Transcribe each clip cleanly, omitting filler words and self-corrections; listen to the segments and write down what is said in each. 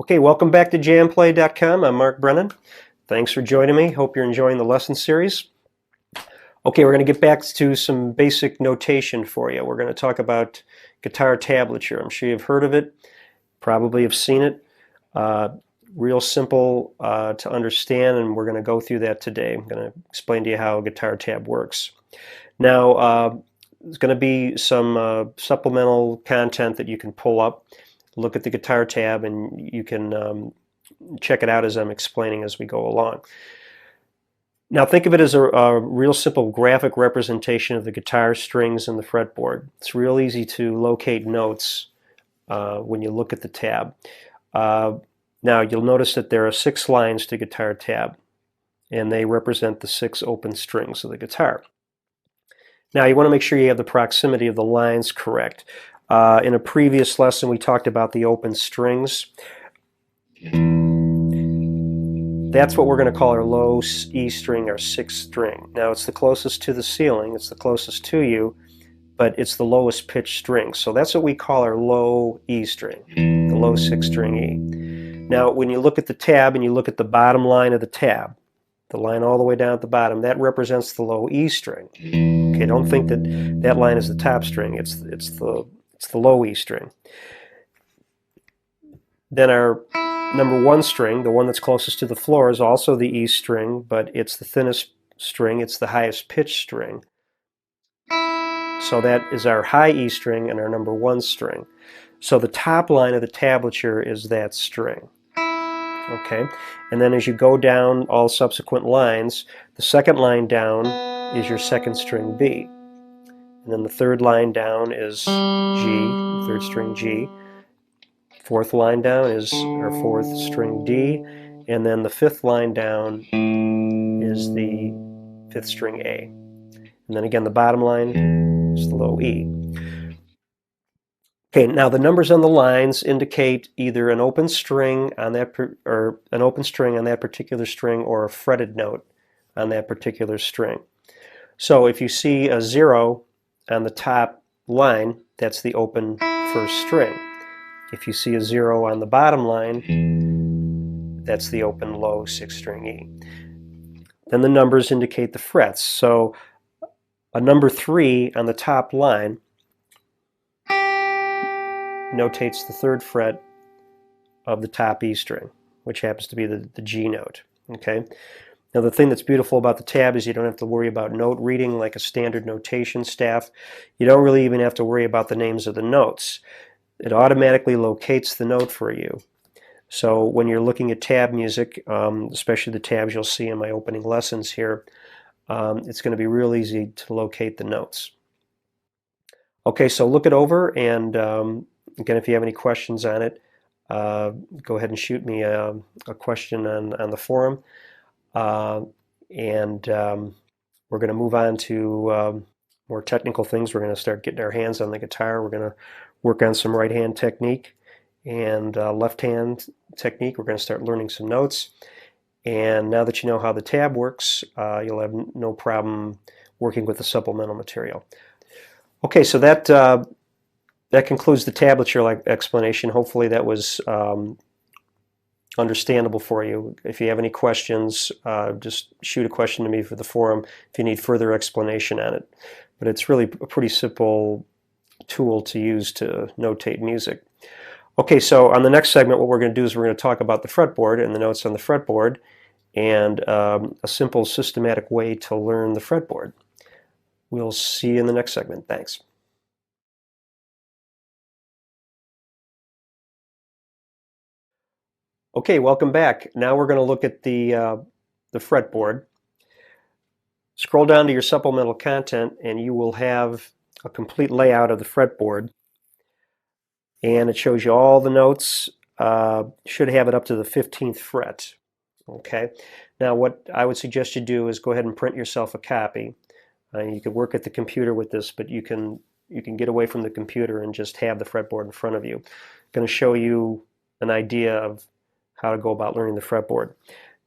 Okay, welcome back to jamplay.com. I'm Mark Brennan. Thanks for joining me. Hope you're enjoying the lesson series. Okay, we're going to get back to some basic notation for you. We're going to talk about guitar tablature. I'm sure you've heard of it, probably have seen it. Real simple to understand, and we're going to go through that today. I'm going to explain to you how a guitar tab works. Now, there's going to be some supplemental content that you can pull up. Look at the guitar tab, and you can check it out as I'm explaining as we go along. Now think of it as a real simple graphic representation of the guitar strings and the fretboard. It's real easy to locate notes when you look at the tab. Now you'll notice that there are 6 lines to guitar tab, and they represent the 6 open strings of the guitar. Now you want to make sure you have the proximity of the lines correct. In a previous lesson we talked about the open strings. That's what we're going to call our low E string, our 6th string. Now it's the closest to the ceiling, it's the closest to you, but it's the lowest pitch string. So that's what we call our low E string, the low 6th string E. Now when you look at the tab and you look at the bottom line of the tab, the line all the way down at the bottom, that represents the low E string. Okay, don't think that that line is the top string, it's the low E string. Then our number 1 string, the one that's closest to the floor, is also the E string, but it's the thinnest string, it's the highest pitch string. So that is our high E string and our number 1 string. So the top line of the tablature is that string. Okay, and then as you go down all subsequent lines, the second line down is your 2nd string B. And then the 3rd line down is G, 3rd string G. 4th line down is our 4th string D. And then the 5th line down is the 5th string A. And then again the bottom line is the low E. Okay, now the numbers on the lines indicate either an open string on that particular string or a fretted note on that particular string. So if you see a 0 on the top line, that's the open 1st string. If you see a 0 on the bottom line, that's the open low 6th string E. Then the numbers indicate the frets. So a number 3 on the top line notates the 3rd fret of the top E string, which happens to be the G note. Okay. Now the thing that's beautiful about the tab is you don't have to worry about note reading like a standard notation staff. You don't really even have to worry about the names of the notes. It automatically locates the note for you. So when you're looking at tab music, especially the tabs you'll see in my opening lessons here, it's going to be real easy to locate the notes. Okay, so look it over, and again, if you have any questions on it, go ahead and shoot me a question on the forum. We're going to move on to more technical things. We're going to start getting our hands on the guitar. We're going to work on some right hand technique and left hand technique. We're going to start learning some notes. And now that you know how the tab works, you'll have no problem working with the supplemental material. Okay, so that concludes the tablature explanation. Hopefully that was understandable for you. If you have any questions, just shoot a question to me for the forum if you need further explanation on it. But it's really a pretty simple tool to use to notate music. Okay, so on the next segment what we're going to do is we're going to talk about the fretboard and the notes on the fretboard and a simple systematic way to learn the fretboard. We'll see you in the next segment. Thanks. Okay, welcome back. Now we're going to look at the fretboard. Scroll down to your supplemental content and you will have a complete layout of the fretboard. and it shows you all the notes. Should have it up to the 15th fret. Okay. Now what I would suggest you do is go ahead and print yourself a copy. You could work at the computer with this, but you can get away from the computer and just have the fretboard in front of you. I'm going to show you an idea of how to go about learning the fretboard.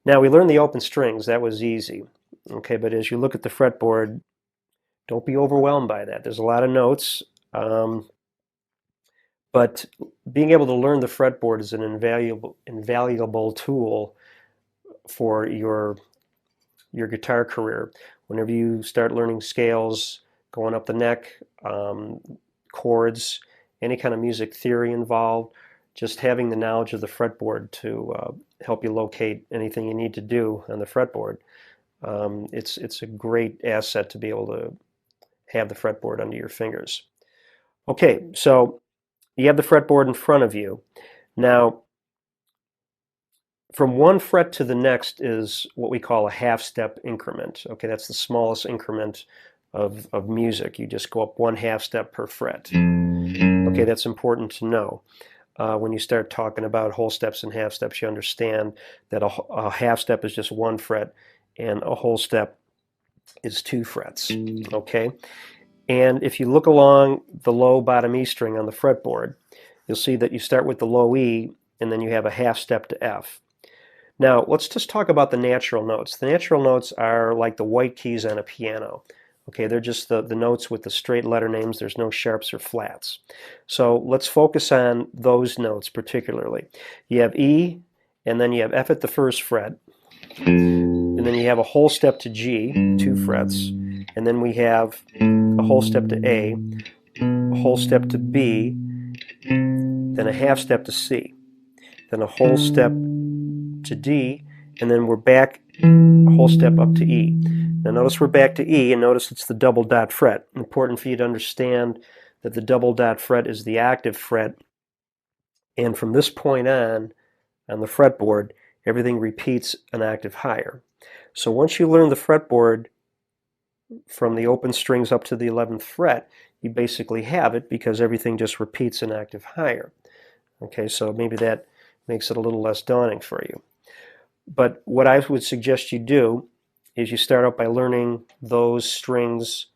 Now we learned the open strings. That was easy. Okay, but as you look at the fretboard, don't be overwhelmed by that. There's a lot of notes, but being able to learn the fretboard is an invaluable tool for your guitar career. Whenever you start learning scales, going up the neck, chords, any kind of music theory involved, just having the knowledge of the fretboard to help you locate anything you need to do on the fretboard. It's a great asset to be able to have the fretboard under your fingers. Okay, so you have the fretboard in front of you. Now, from one fret to the next is what we call a half-step increment. Okay, that's the smallest increment of music. You just go up one half-step per fret. Okay, that's important to know. When you start talking about whole steps and half steps, you understand that a half step is just one fret and a whole step is 2 frets. Okay, and if you look along the low bottom E string on the fretboard, you'll see that you start with the low E and then you have a half step to F. Now let's just talk about the natural notes. The natural notes are like the white keys on a piano. Okay, they're just the notes with the straight letter names. There's no sharps or flats. So let's focus on those notes particularly. You have E, and then you have F at the first fret, and then you have a whole step to G, 2 frets, and then we have a whole step to A, a whole step to B, then a half step to C, then a whole step to D, and then we're back a whole step up to E. Now notice we're back to E, and notice it's the double dot fret. Important for you to understand that the double dot fret is the octave fret, and from this point on the fretboard, everything repeats an octave higher. So once you learn the fretboard from the open strings up to the 11th fret, you basically have it because everything just repeats an octave higher. Okay, so maybe that makes it a little less daunting for you. But what I would suggest you do is you start out by learning those strings,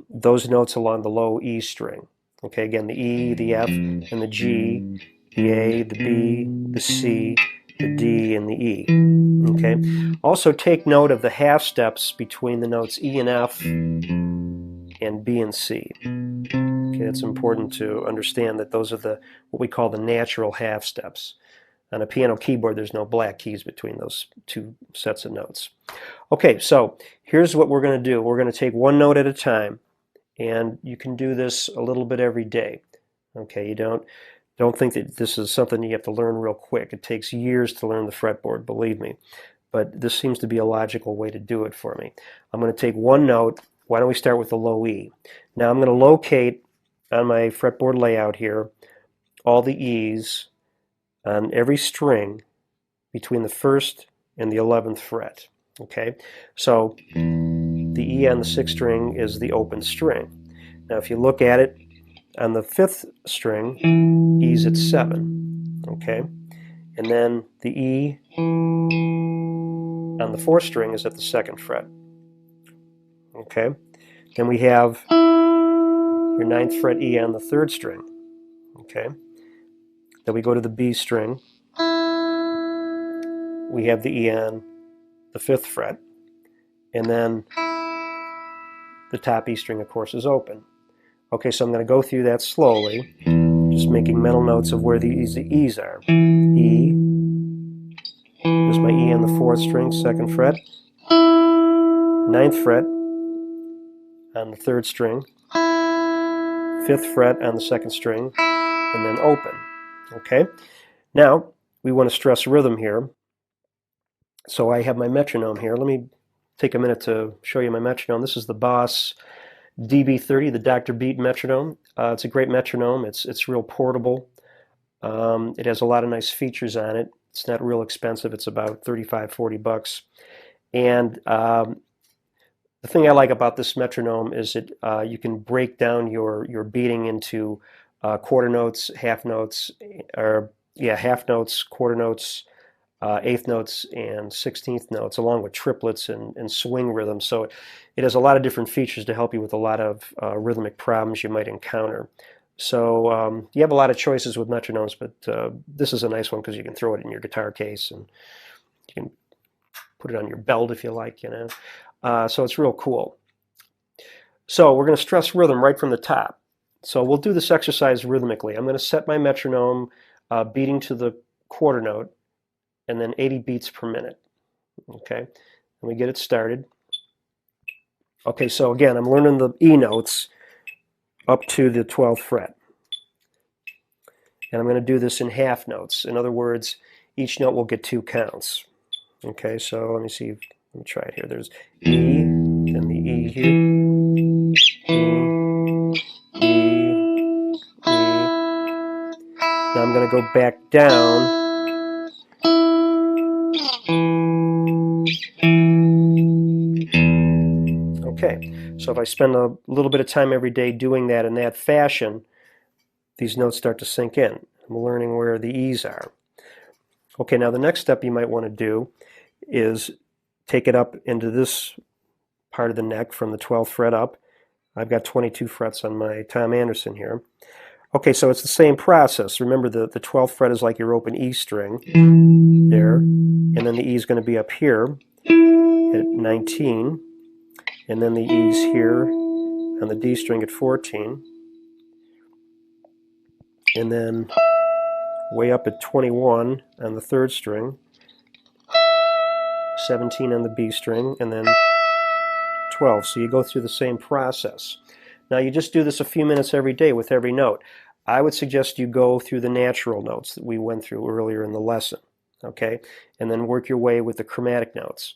those notes along the low E string. Okay, again, the E, the F, and the G, the A, the B, the C, the D, and the E. Okay. Also take note of the half steps between the notes E and F and B and C. Okay, it's important to understand that those are what we call the natural half steps. On a piano keyboard, there's no black keys between those 2 sets of notes. Okay, so here's what we're going to do. We're going to take one note at a time, and you can do this a little bit every day. Okay, you don't think that this is something you have to learn real quick. It takes years to learn the fretboard, believe me. But this seems to be a logical way to do it for me. I'm going to take one note. Why don't we start with the low E? Now I'm going to locate on my fretboard layout here all the E's on every string between the 1st and the 11th fret. Okay, so the E on the 6th string is the open string. Now if you look at it on the 5th string, E's at 7. Okay, and then the E on the 4th string is at the 2nd fret. Okay, then we have your 9th fret E on the 3rd string. Okay, then we go to the B string. We have the E on the 5th fret, and then the top E string, of course, is open. Okay, so I'm going to go through that slowly, just making mental notes of where the E's are. E, there's my E on the 4th string, 2nd fret, 9th fret on the 3rd string, 5th fret on the 2nd string, and then open. Okay, now we want to stress rhythm here. So I have my metronome here. Let me take a minute to show you my metronome. This is the Boss DB30, the Dr. Beat metronome. It's a great metronome. It's real portable. It has a lot of nice features on it. It's not real expensive. It's about $35–40. And the thing I like about this metronome is that you can break down your beating into quarter notes, half notes, or yeah, half notes, quarter notes, eighth notes, and 16th notes, along with triplets and swing rhythms. So it has a lot of different features to help you with a lot of rhythmic problems you might encounter. So you have a lot of choices with metronomes, but this is a nice one because you can throw it in your guitar case and you can put it on your belt if you like, you know. So it's real cool. So we're going to stress rhythm right from the top. So we'll do this exercise rhythmically. I'm going to set my metronome beating to the quarter note and then 80 beats per minute. Okay, and we get it started. Okay, so again, I'm learning the E notes up to the 12th fret. And I'm going to do this in half notes. In other words, each note will get 2 counts. Okay, so let me see. Let me try it here. There's E, and the E here. E, E, E. Now I'm going to go back down. Okay, so if I spend a little bit of time every day doing that in that fashion, these notes start to sink in. I'm learning where the E's are. Okay, now the next step you might want to do is take it up into this part of the neck from the 12th fret up. I've got 22 frets on my Tom Anderson here. Okay, so it's the same process. Remember, the 12th fret is like your open E string there, and then the E is going to be up here at 19, and then the E's here on the D string at 14, and then way up at 21 on the 3rd string, 17 on the B string, and then 12. So you go through the same process. Now you just do this a few minutes every day with every note. I would suggest you go through the natural notes that we went through earlier in the lesson, okay? And then work your way with the chromatic notes.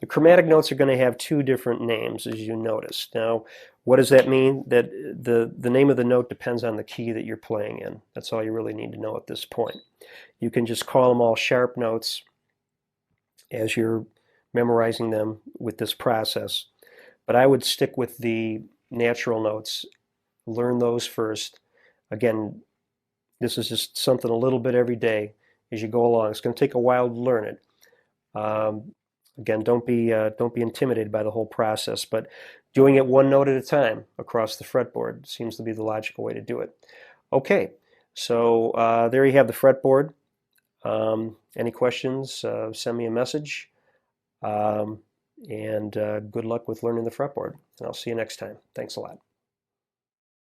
The chromatic notes are going to have 2 different names, as you noticed. Now, what does that mean? That the name of the note depends on the key that you're playing in. That's all you really need to know at this point. You can just call them all sharp notes as you're memorizing them with this process. But I would stick with the natural notes. Learn those first. Again, this is just something a little bit every day as you go along. It's going to take a while to learn it. Again, don't be intimidated by the whole process, but doing it one note at a time across the fretboard seems to be the logical way to do it. Okay, so there you have the fretboard. Any questions, send me a message. And good luck with learning the fretboard. And I'll see you next time. Thanks a lot.